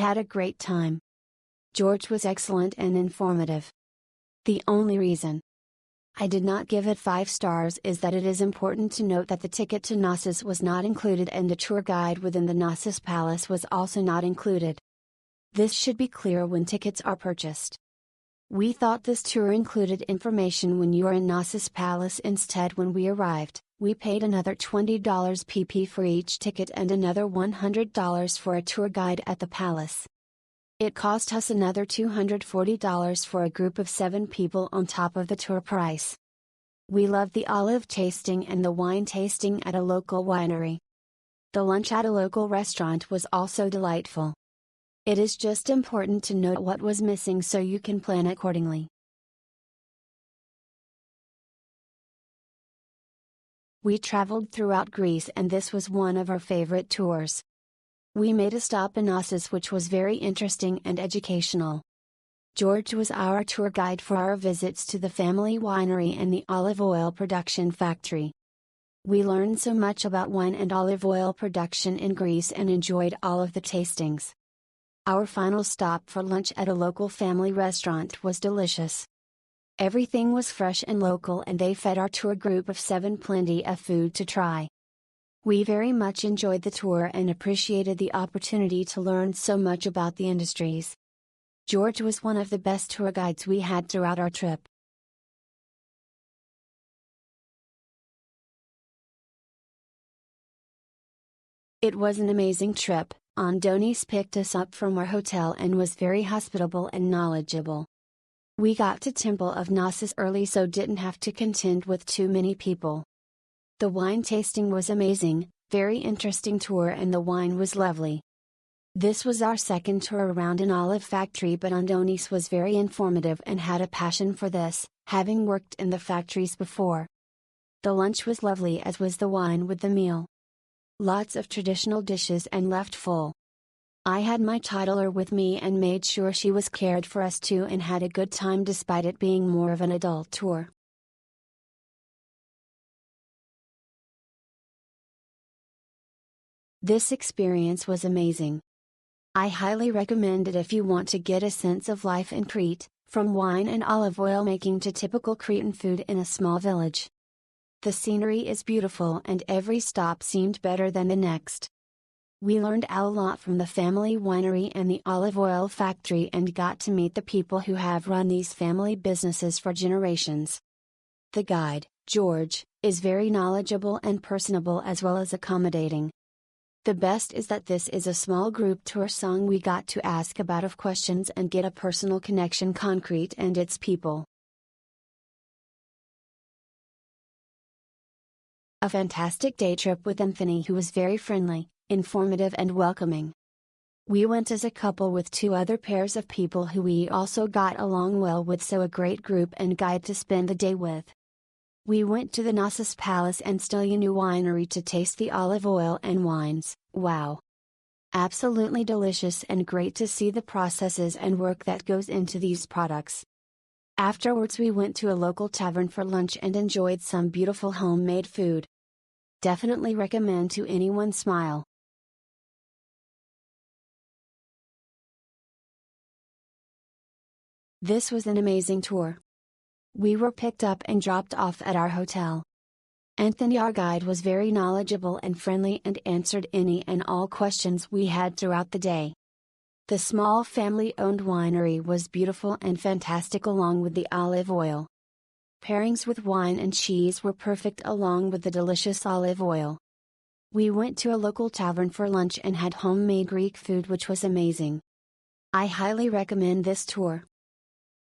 had a great time. George was excellent and informative. The only reason I did not give it 5 stars is that it is important to note that the ticket to Knossos was not included and the tour guide within the Knossos Palace was also not included. This should be clear when tickets are purchased. We thought this tour included information when you are in Knossos Palace. Instead, when we arrived, we paid another $20 pp for each ticket and another $100 for a tour guide at the palace. It cost us another $240 for a group of 7 people on top of the tour price. We loved the olive tasting and the wine tasting at a local winery. The lunch at a local restaurant was also delightful. It is just important to note what was missing so you can plan accordingly. We traveled throughout Greece and this was one of our favorite tours. We made a stop in Knossos, which was very interesting and educational. George was our tour guide for our visits to the family winery and the olive oil production factory. We learned so much about wine and olive oil production in Greece and enjoyed all of the tastings. Our final stop for lunch at a local family restaurant was delicious. Everything was fresh and local and they fed our tour group of 7 plenty of food to try. We very much enjoyed the tour and appreciated the opportunity to learn so much about the industries. George was one of the best tour guides we had throughout our trip. It was an amazing trip. Andonis picked us up from our hotel and was very hospitable and knowledgeable. We got to Temple of Knossos early so didn't have to contend with too many people. The wine tasting was amazing, very interesting tour and the wine was lovely. This was our second tour around an olive factory, but Andonis was very informative and had a passion for this, having worked in the factories before. The lunch was lovely as was the wine with the meal. Lots of traditional dishes and left full. I had my toddler with me and made sure she was cared for us too and had a good time despite it being more of an adult tour. This experience was amazing. I highly recommend it if you want to get a sense of life in Crete, from wine and olive oil making to typical Cretan food in a small village. The scenery is beautiful and every stop seemed better than the next. We learned a lot from the family winery and the olive oil factory and got to meet the people who have run these family businesses for generations. The guide, George, is very knowledgeable and personable as well as accommodating. The best is that this is a small group tour, so we got to ask about of questions and get a personal connection con Crete and its people. A fantastic day trip with Anthony, who was very friendly, informative and welcoming. We went as a couple with 2 other pairs of people who we also got along well with, so a great group and guide to spend the day with. We went to the Knossos Palace and Vilana winery to taste the olive oil and wines. Wow! Absolutely delicious and great to see the processes and work that goes into these products. Afterwards we went to a local tavern for lunch and enjoyed some beautiful homemade food. Definitely recommend to anyone. Smile. This was an amazing tour. We were picked up and dropped off at our hotel. Anthony, our guide, was very knowledgeable and friendly and answered any and all questions we had throughout the day. The small family-owned winery was beautiful and fantastic along with the olive oil. Pairings with wine and cheese were perfect along with the delicious olive oil. We went to a local tavern for lunch and had homemade Greek food, which was amazing. I highly recommend this tour.